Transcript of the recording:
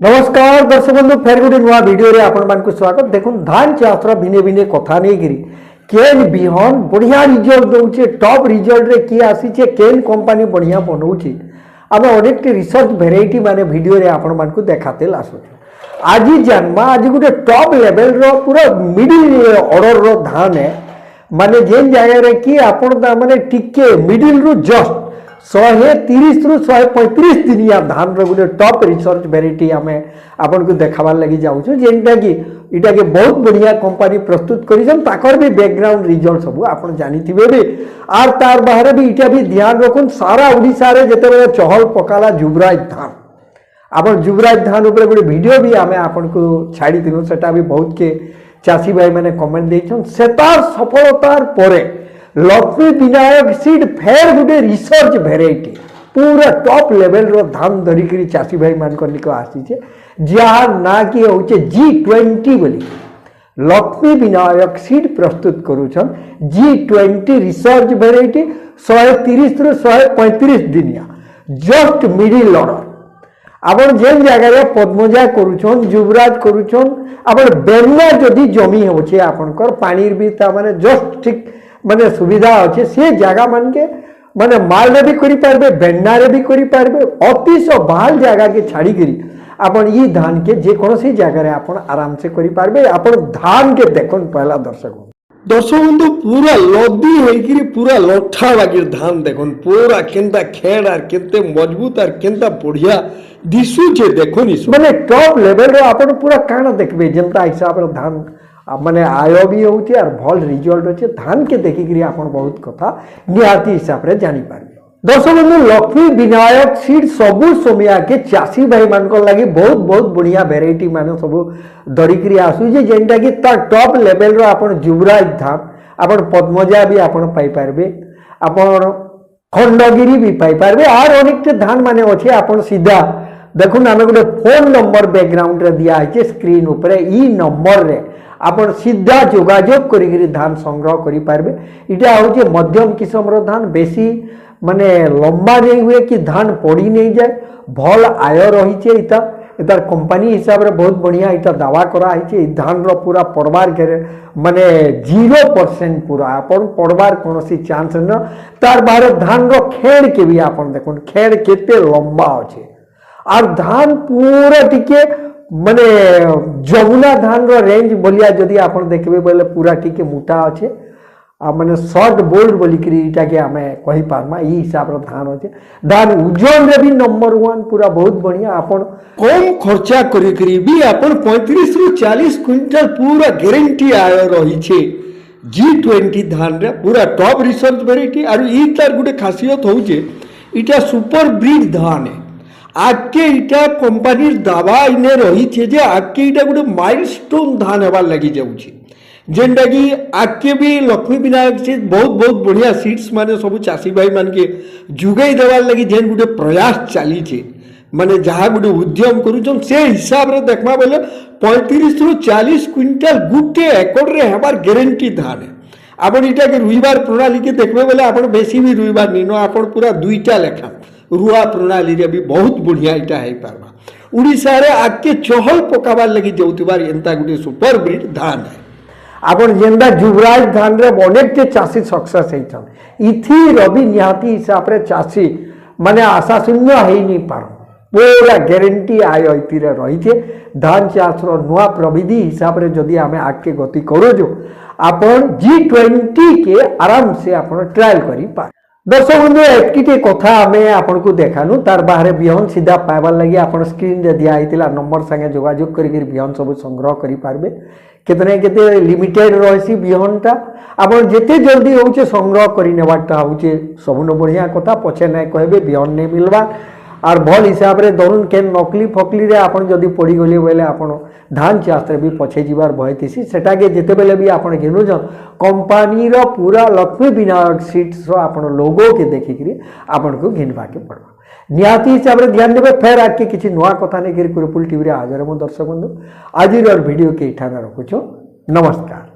नमस्कार दर्शक बंधु फेर गोटे नुआ भिडियो रे आपण मान को स्वागत। देखो धान चाषर भिने भिने कथा नहीं गिरी केन बिहन बढ़िया रिजल्ट दौचे टॉप रिजल्ट रे की आसीचे केन कंपनी बढ़िया बनौची आम अनेक रिसर्च भेराइटी माने भिडियो रे आपण मान को देखाते आसु आज जानमा आज गोटे टॉप लेवल रो पूरा मिडिल ऑर्डर रो धान है माने जेन जगह रे कि आपण माने टिके मिडिल रु जस्ट 130 रु 135 दिनिया धान रो गोटे टॉप रिसर्च वेराइटी आमे आपन को देखाबार लगी जाऊ जेनटा कि इटा के बहुत बढ़िया कंपनी प्रस्तुत करिसन ताकर भी बैकग्राउंड रिजल्ट सब आपन जानिथिबे भी आर तार बाहर भी इटा भी ध्यान रखुन सारा ओडिसा रे जेते चहल पकाला जुबराज धान आपन जुबराज धान ऊपर गोटे वीडियो भी आमे आपन को छाड़ी दिनु सेटा भी बहुत के चासी भाई माने कमेंट देछन सेतार सफलतार परे लक्ष्मी विनायक सीड फेर गोटे रिसर्च भेराइटी पूरा टॉप लेवल रो धान धरिकी चाषी भाई मान को आसी जहाँ ना कि हूँ G20 बोली लक्ष्मी विनायक सीड प्रस्तुत करुछन G20 रिसर्च भेराइटी 130 रु 135 दिनिया जस्ट मिडिल ऑर्डर आपण जेन जगह पद्मजा करुछन जुबराज करुछन आपण बेन्ना जदि जमी होछे आपनकर पानी भी ता माने जस्ट ठीक माने सुविधा अच्छे से जगह मान के माने माल रे भी करि पारबे बेन्ना रे भी करि पारबे अति बाल जगह के छाड़ी करी आपण ई धान के जे कोनोसी जगह रे आपण आराम से करि पारबे आपण धान के देखन पहला दर्शक बंधु पूरा लदी होइकिरी पूरा लठा लागिर धान देखन पूरा केनता खेड़ आर केते मजबूत आर केनता बढ़िया दिसु जे देखोनी माने टॉप लेवल रो आपण पूरा काना देखबे जनता हिसाब रे धान माने आय भी होची और भल रिजल्ट होची धान के देखिकी आप बहुत कथा निहाती हिसाब से जानी पारे। दर्शक बंधु लक्ष्मी विनायक सीड सबू समिया के चाषी भाई मान लगी बहुत बहुत बढ़िया वेराइटी मान सब धरिकी आसूचे जेनटा कि टॉप लेवल रो आपण जुबराज धान आपण पद्मजा भी आपण पाई पारबे आपण खंडगिरी भी पाई पारबे और अनेक धान माने अच्छे आपण सीधा देखुन आम गोटे फोन नंबर बैकग्राउंड रे दिया है स्क्रीन उपरे ई नंबर रे आपण सीधा जोगाजोग करी धान संग्रह करि पारबे। इटा होचे मध्यम किस्म रो धान बेसी माने लंबा नहीं हुए कि धान पड़ी नहीं जाए भल आय रही इता इतार कंपनी हिसाब रे बहुत बढ़िया इटा दावा करा है धान रो पूरा पड़बार के माने 0% पूरा आपण पड़बार कोनोसी चांस न तार बाहर धान रो खेड़ के भी आपण देखुन खेड़ केते लंबा अछि और धान पूरा टिके माने जमुना धान रो रेंज बोलिया जदि आपण देखबे बोले पूरा टिके मोटा अच्छे आ माने शॉर्ट बोल्ड बोलिकी इटा के आमे कहि पारमा ई हिसाब रो धान अच्छे धान ओजन रे भी नंबर 1 पूरा बहुत बढ़िया आपण कम खर्चा करी भी आपण 35 रु 40 क्विंटल पूरा गारंटी आय रही छे G20 धान रे पूरा टॉप रिसर्च वेराइटी और ई तार गुटे खासियत होउचे इटा सुपर ब्रीड धान है आगे इटा कंपनी दावा इने रही छे जे आगे इटा गोटे माइलस्टोन धान हेबार लगी जाउछि जेनटा कि आगे भी लक्ष्मी विनायक से बहुत बहुत बढ़िया सीड्स माने सब चाषी भाई मान के जुगाई देवार लगी जेन गोटे प्रयास चली छे माने जहाँ गोटे उद्यम करुछन से हिसाब रे देखमा बोले 35 रु 40 क्विंटल गुटे एकड़ रे हेबार गारंटी धान है आपण इटा के रुइबार प्रणाली के देखबे बोले आपण बेसी भी रुइबार निनो आपण पूरा दुईटा लेखा रुआ प्रणाली रे भी बहुत बढ़िया इटा है पारबा उड़ीसा रे आके चहल पकाबार लगी जाउतिबार एंता गुटे सुपर ब्रीड धान है आपण जेंदा जुबराज धान रे अनेक के चाषी सक्सेस हेछन इथि रवि निहाती हिसाब रे चाषी माने आशा शून्य हेई नि पार पूरा गारंटी आय इथि रे रही छे धान चाष रो नुआ प्रविधि हिसाब रे जदि आमे आके गति करो जो आपण G20 के आराम से आपण ट्रायल करी पा। दर्शक बंधु एतकी कथा आमे आपन को देखानु तार बाहर बिहन सीधा पाइबार लगी आपन स्क्रीन रे दिया आइतिला नंबर संगे जोगाजोग करी बिहन सब संग्रह करी पारबे केतने केते लिमिटेड रहसी बिहनटा आपन जेते जल्दी होउचे संग्रह करी नेबाटा होउचे सबनो बढ़िया कथा पछे नै कहबे बिहन नै मिलबा और भल हिसाब रे दरुन के नकली फकली रे आपन जदि पड़ी गली बेले आपन धान चाष रे भी पछे जीवार भय थिसी सेटा के जेते बेले भी आपन घेनु जन कंपनी रो पूरा लक्ष्मी विनायक सीड्स रो आपन लोगो के देखिकरी आपन को घिनबा के पड़बा निहाती हिसाब रे ध्यान देबे फेर आके किछि नुआ कथा नै करी कुरुपुल टीवी रे हाजर हम दर्शक बंधु आज रो वीडियो के इठाना रखुछो नमस्कार।